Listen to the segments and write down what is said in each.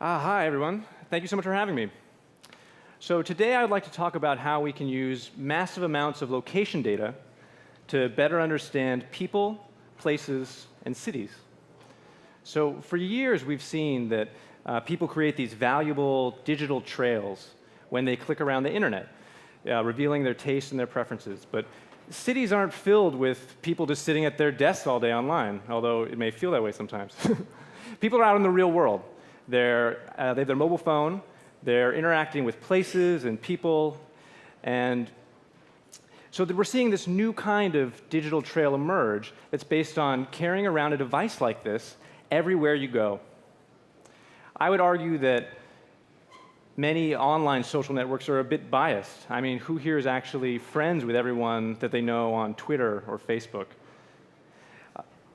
Hi, everyone. Thank you so much for having me. So today I would like to talk about how we can use massive amounts of location data to better understand people, places, and cities. So for years, we've seen that people create these valuable digital trails when they click around the internet, revealing their tastes and their preferences. But cities aren't filled with people just sitting at their desks all day online, although it may feel that way sometimes. People are out in the real world. They have their mobile phone, they're interacting with places and people, and so we're seeing this new kind of digital trail emerge that's based on carrying around a device like this everywhere you go. I would argue that many online social networks are a bit biased. I mean, who here is actually friends with everyone that they know on Twitter or Facebook?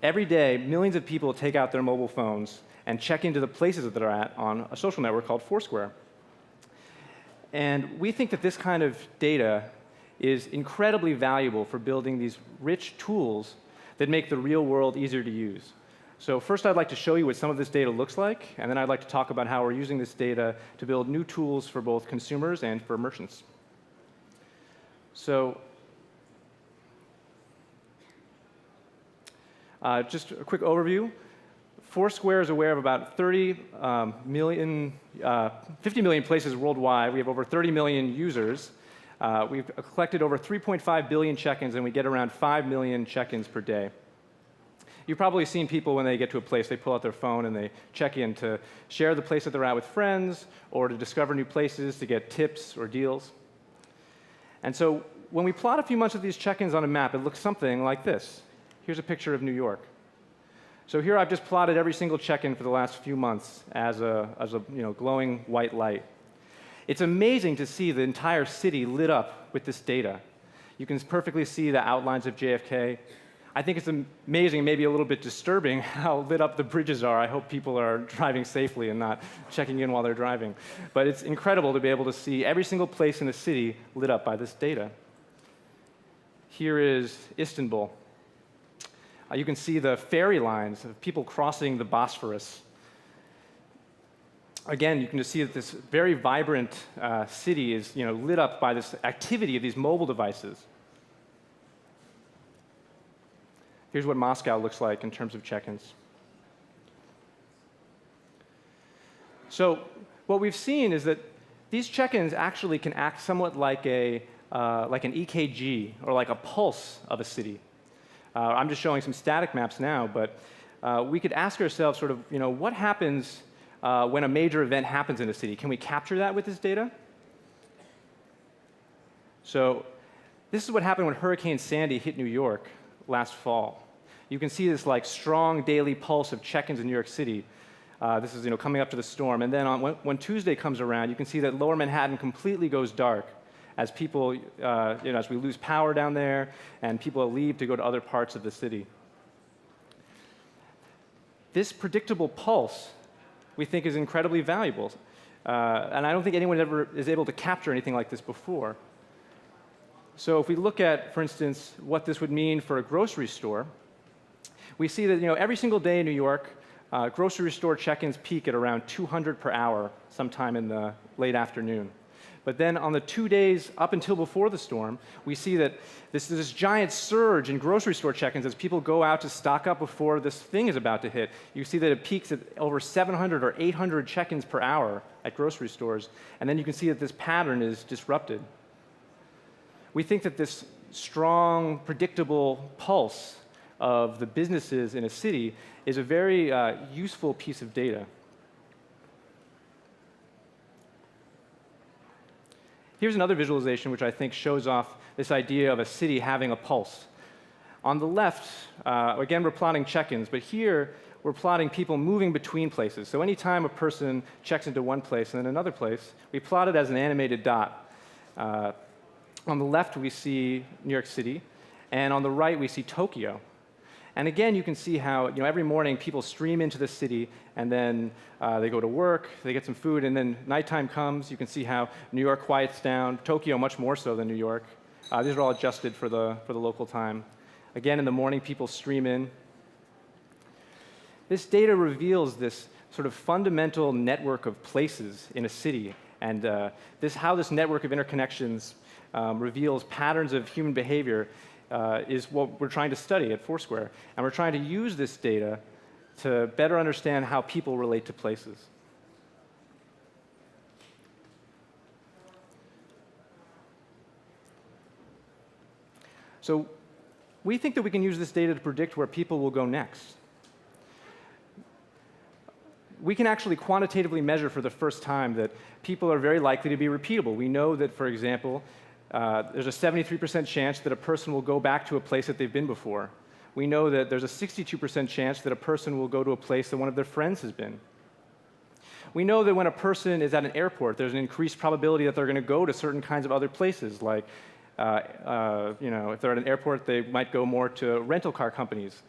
Every day, millions of people take out their mobile phones and check into the places that they're at on a social network called Foursquare. And we think that this kind of data is incredibly valuable for building these rich tools that make the real world easier to use. So first, I'd like to show you what some of this data looks like, and then I'd like to talk about how we're using this data to build new tools for both consumers and for merchants. So just a quick overview. Foursquare is aware of about 50 million places worldwide. We have over 30 million users. We've collected over 3.5 billion check-ins, and we get around 5 million check-ins per day. You've probably seen people when they get to a place, they pull out their phone and they check in to share the place that they're at with friends or to discover new places, to get tips or deals. And so when we plot a few months of these check-ins on a map, it looks something like this. Here's a picture of New York. So here I've just plotted every single check-in for the last few months as a glowing white light. It's amazing to see the entire city lit up with this data. You can perfectly see the outlines of JFK. I think it's amazing, maybe a little bit disturbing, how lit up the bridges are. I hope people are driving safely and not checking in while they're driving. But it's incredible to be able to see every single place in the city lit up by this data. Here is Istanbul. You can see the ferry lines of people crossing the Bosphorus. Again, you can just see that this very vibrant city is lit up by this activity of these mobile devices. Here's what Moscow looks like in terms of check-ins. So what we've seen is that these check-ins actually can act somewhat like an EKG or like a pulse of a city. I'm just showing some static maps now, but we could ask ourselves sort of, what happens when a major event happens in a city? Can we capture that with this data? So this is what happened when Hurricane Sandy hit New York last fall. You can see this strong daily pulse of check-ins in New York City. This is coming up to the storm. And then when Tuesday comes around, you can see that Lower Manhattan completely goes dark as people, as we lose power down there and people leave to go to other parts of the city. This predictable pulse, we think, is incredibly valuable. And I don't think anyone ever is able to capture anything like this before. So if we look at, for instance, what this would mean for a grocery store, we see that every single day in New York, grocery store check-ins peak at around 200 per hour sometime in the late afternoon. But then on the 2 days up until before the storm, we see that this giant surge in grocery store check-ins as people go out to stock up before this thing is about to hit. You see that it peaks at over 700 or 800 check-ins per hour at grocery stores. And then you can see that this pattern is disrupted. We think that this strong, predictable pulse of the businesses in a city is a very useful piece of data. Here's another visualization which I think shows off this idea of a city having a pulse. On the left, again, we're plotting check-ins, but here we're plotting people moving between places. So anytime a person checks into one place and then another place, we plot it as an animated dot. On the left, we see New York City, and on the right, we see Tokyo. And again, you can see how every morning people stream into the city, and then they go to work, they get some food, and then nighttime comes. You can see how New York quiets down, Tokyo much more so than New York. These are all adjusted for the local time. Again, in the morning, people stream in. This data reveals this sort of fundamental network of places in a city. And how this network of interconnections reveals patterns of human behavior is what we're trying to study at Foursquare. And we're trying to use this data to better understand how people relate to places. So we think that we can use this data to predict where people will go next. We can actually quantitatively measure for the first time that people are very likely to be repeatable. We know that, for example, there's a 73% chance that a person will go back to a place that they've been before. We know that there's a 62% chance that a person will go to a place that one of their friends has been. We know that when a person is at an airport, there's an increased probability that they're going to go to certain kinds of other places, like if they're at an airport, they might go more to rental car companies.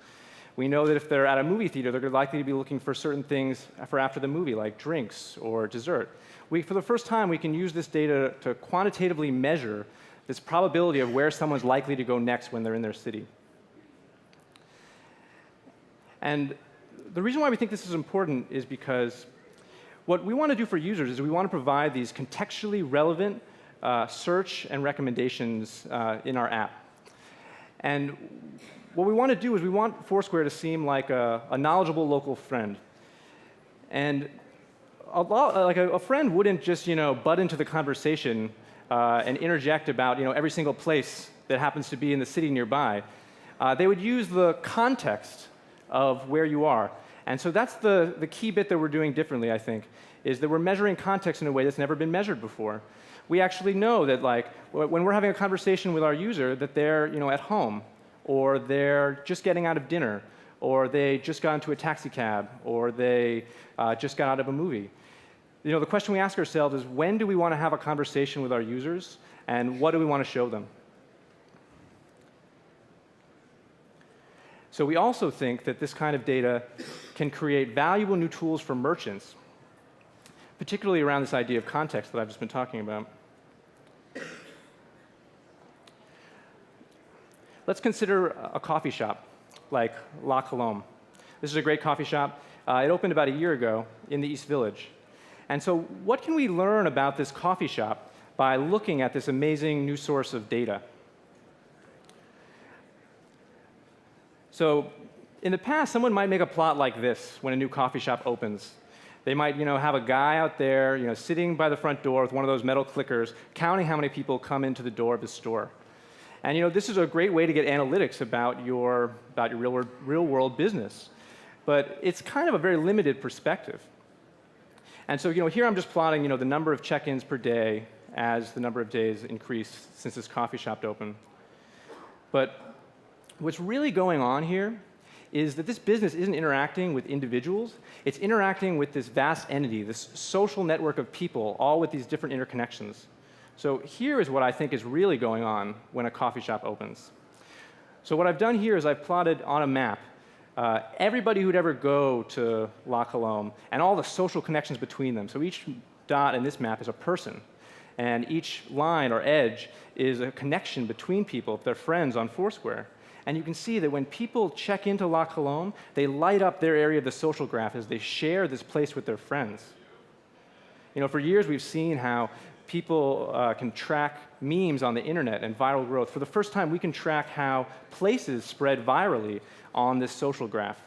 We know that if they're at a movie theater, they're likely to be looking for certain things for after the movie, like drinks or dessert. For the first time, we can use this data to quantitatively measure this probability of where someone's likely to go next when they're in their city. And the reason why we think this is important is because what we want to do for users is we want to provide these contextually relevant search and recommendations in our app. And what we want to do is we want Foursquare to seem like a knowledgeable local friend. And a friend wouldn't just butt into the conversation and interject about every single place that happens to be in the city nearby. They would use the context of where you are. And so that's the key bit that we're doing differently, I think, is that we're measuring context in a way that's never been measured before. We actually know that when we're having a conversation with our user that they're at home, or they're just getting out of dinner, or they just got into a taxi cab, or they just got out of a movie. The question we ask ourselves is, when do we want to have a conversation with our users, and what do we want to show them? So we also think that this kind of data can create valuable new tools for merchants, particularly around this idea of context that I've just been talking about. Let's consider a coffee shop like La Colombe. This is a great coffee shop. It opened about a year ago in the East Village. And so what can we learn about this coffee shop by looking at this amazing new source of data? So in the past, someone might make a plot like this when a new coffee shop opens. They might have a guy out there sitting by the front door with one of those metal clickers, counting how many people come into the door of his store. And this is a great way to get analytics about your real-world business. But it's kind of a very limited perspective. And so here I'm just plotting the number of check-ins per day as the number of days increased since this coffee shop opened. But what's really going on here is that this business isn't interacting with individuals. It's interacting with this vast entity, this social network of people, all with these different interconnections. So here is what I think is really going on when a coffee shop opens. So what I've done here is I've plotted on a map everybody who'd ever go to La Colombe and all the social connections between them. So each dot in this map is a person, and each line or edge is a connection between people, if they're friends on Foursquare. And you can see that when people check into La Colombe, they light up their area of the social graph as they share this place with their friends. For years we've seen how people can track memes on the internet and viral growth. For the first time, we can track how places spread virally on this social graph.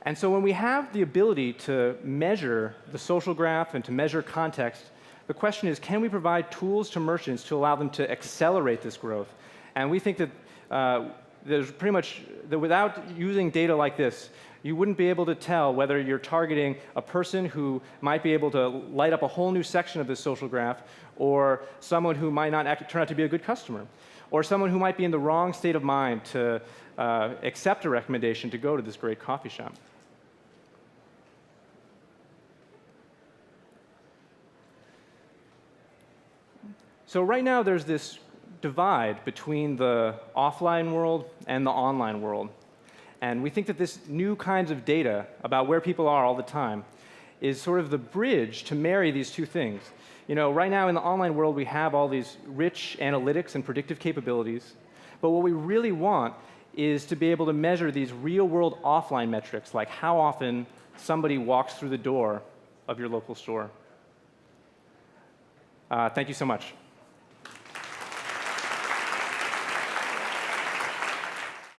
And so when we have the ability to measure the social graph and to measure context, the question is, can we provide tools to merchants to allow them to accelerate this growth? And we think that there's pretty much that without using data like this, you wouldn't be able to tell whether you're targeting a person who might be able to light up a whole new section of this social graph, or someone who might not turn out to be a good customer, or someone who might be in the wrong state of mind to accept a recommendation to go to this great coffee shop. So right now there's this divide between the offline world and the online world. And we think that this new kinds of data about where people are all the time is sort of the bridge to marry these two things. Right now in the online world, we have all these rich analytics and predictive capabilities. But what we really want is to be able to measure these real-world offline metrics, like how often somebody walks through the door of your local store. Thank you so much.